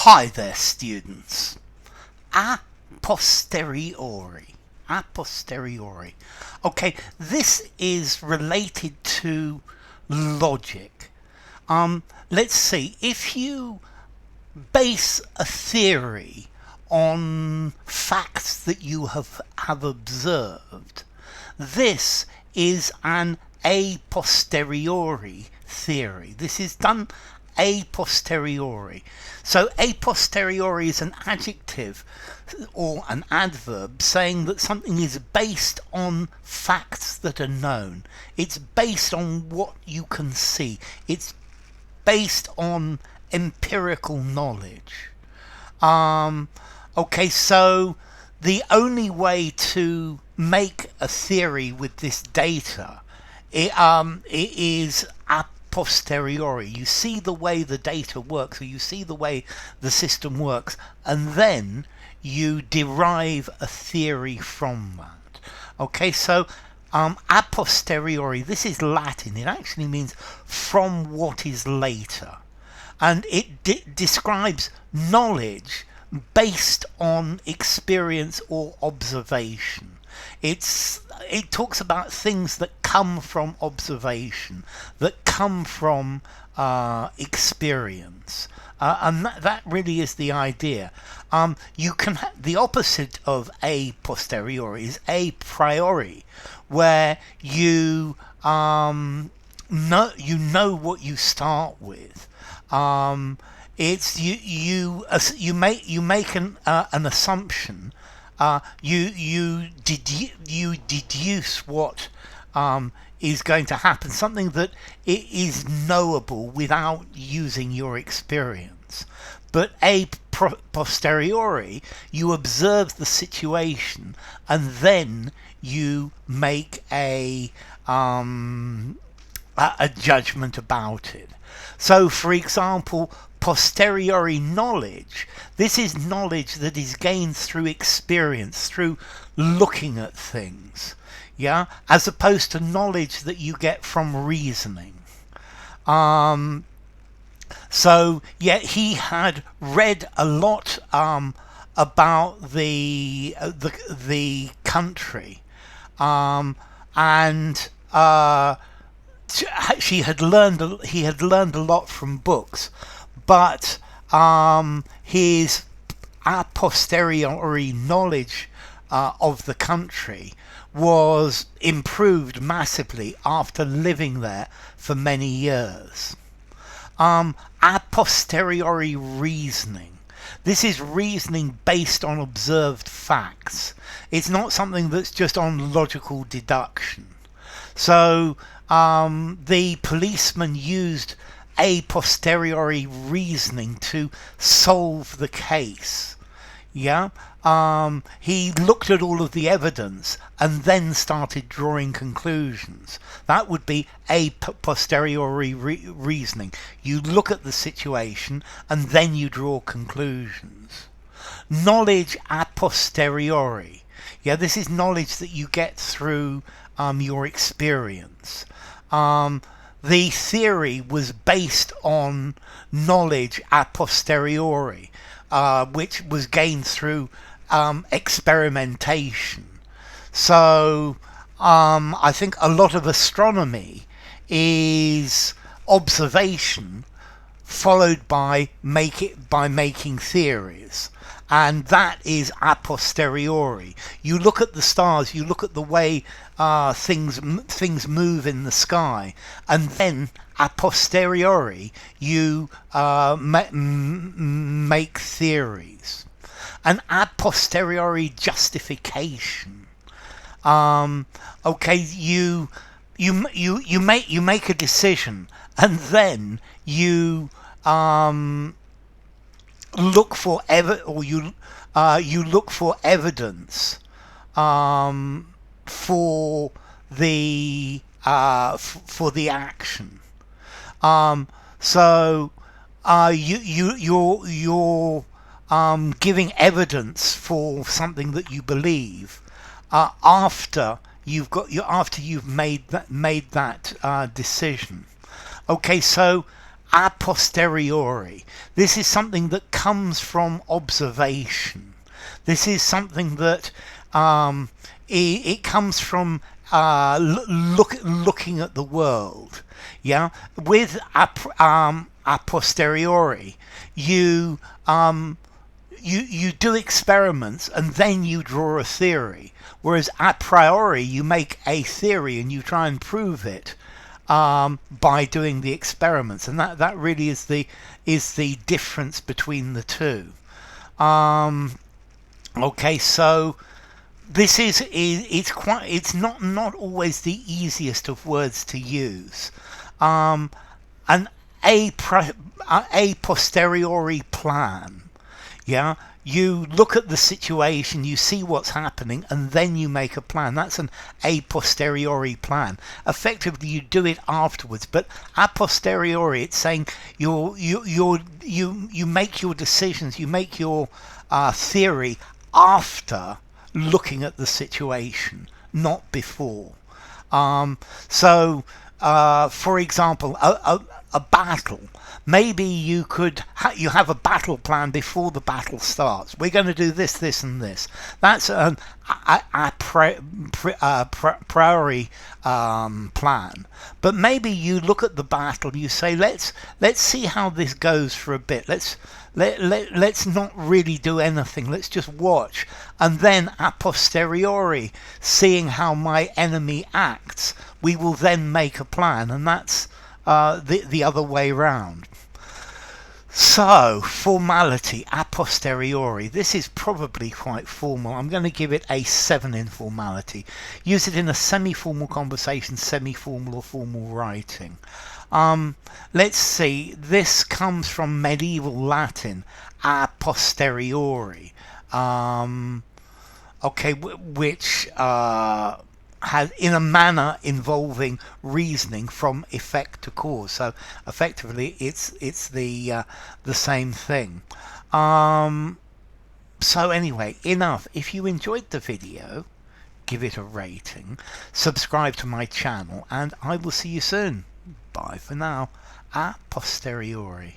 Hi there, students. A posteriori. A posteriori. Okay, this is related to logic. Let's see. If you base a theory on facts that you have observed, this is an a posteriori theory. This is done a posteriori. So a posteriori is an adjective or an adverb saying that something is based on facts that are known. It's based on what you can see. It's based on empirical knowledge. Okay, so the only way to make a theory with this data it is a posteriori. You see the way the data works, or you see the way the system works, and then you derive a theory from that. Okay, so a posteriori, this is Latin. It actually means from what is later, and it describes knowledge based on experience or observation. It talks about things that come from observation, that come from experience, and that really is the idea. You can the opposite of a posteriori is a priori, where you know what you start with. It's you make an assumption. You deduce what is going to happen, something that is knowable without using your experience. But a posteriori, you observe the situation and then you make a judgment about it. So, for example, posteriori knowledge, this is knowledge that is gained through experience, through looking at things, yeah, as opposed to knowledge that you get from reasoning. So yeah, he had read a lot about the country, and he had learned a lot from books, but his a posteriori knowledge of the country was improved massively after living there for many years. A posteriori reasoning. This is reasoning based on observed facts. It's not something that's just on logical deduction. So the policeman used a posteriori reasoning to solve the case. Yeah, he looked at all of the evidence and then started drawing conclusions. That would be a posteriori reasoning. You look at the situation and then you draw conclusions. Knowledge a posteriori. Yeah, this is knowledge that you get through your experience. The theory was based on knowledge a posteriori, which was gained through experimentation. So I think a lot of astronomy is observation followed by making theories. And that is a posteriori. You look at the stars, you look at the way things move in the sky, and then a posteriori you make theories. An a posteriori justification. Okay, you make a decision, and then you look for you look for evidence for the action. So you're giving evidence for something that you believe after you've made that decision. Okay, so a posteriori. This is something that comes from observation. This is something that it comes from looking at the world. Yeah, with a posteriori, you do experiments and then you draw a theory, whereas a priori you make a theory and you try and prove it by doing the experiments, and that really is the difference between the two. Okay, so this it's not always the easiest of words to use. An a posteriori plan. Yeah, you look at the situation, you see what's happening, and then you make a plan. That's an a posteriori plan. Effectively, you do it afterwards. But a posteriori, it's saying you make your decisions, you make your theory after looking at the situation, not before. For example, a battle. Maybe you have a battle plan before the battle starts. We're going to do this, this, and this. That's a priori plan. But maybe you look at the battle. You say, let's see how this goes for a bit. Let's not really do anything. Let's just watch. And then a posteriori, seeing how my enemy acts, we will then make a plan. And that's the other way round. So, formality, a posteriori. This is probably quite formal. I'm going to give it a 7 in formality. Use it in a semi-formal conversation, semi-formal or formal writing. Let's see. This comes from medieval Latin, a posteriori. Which has in a manner involving reasoning from effect to cause. So effectively it's the same thing. So anyway, enough. If you enjoyed the video, give it a rating, subscribe to my channel, and I will see you soon. Bye for now. A posteriori.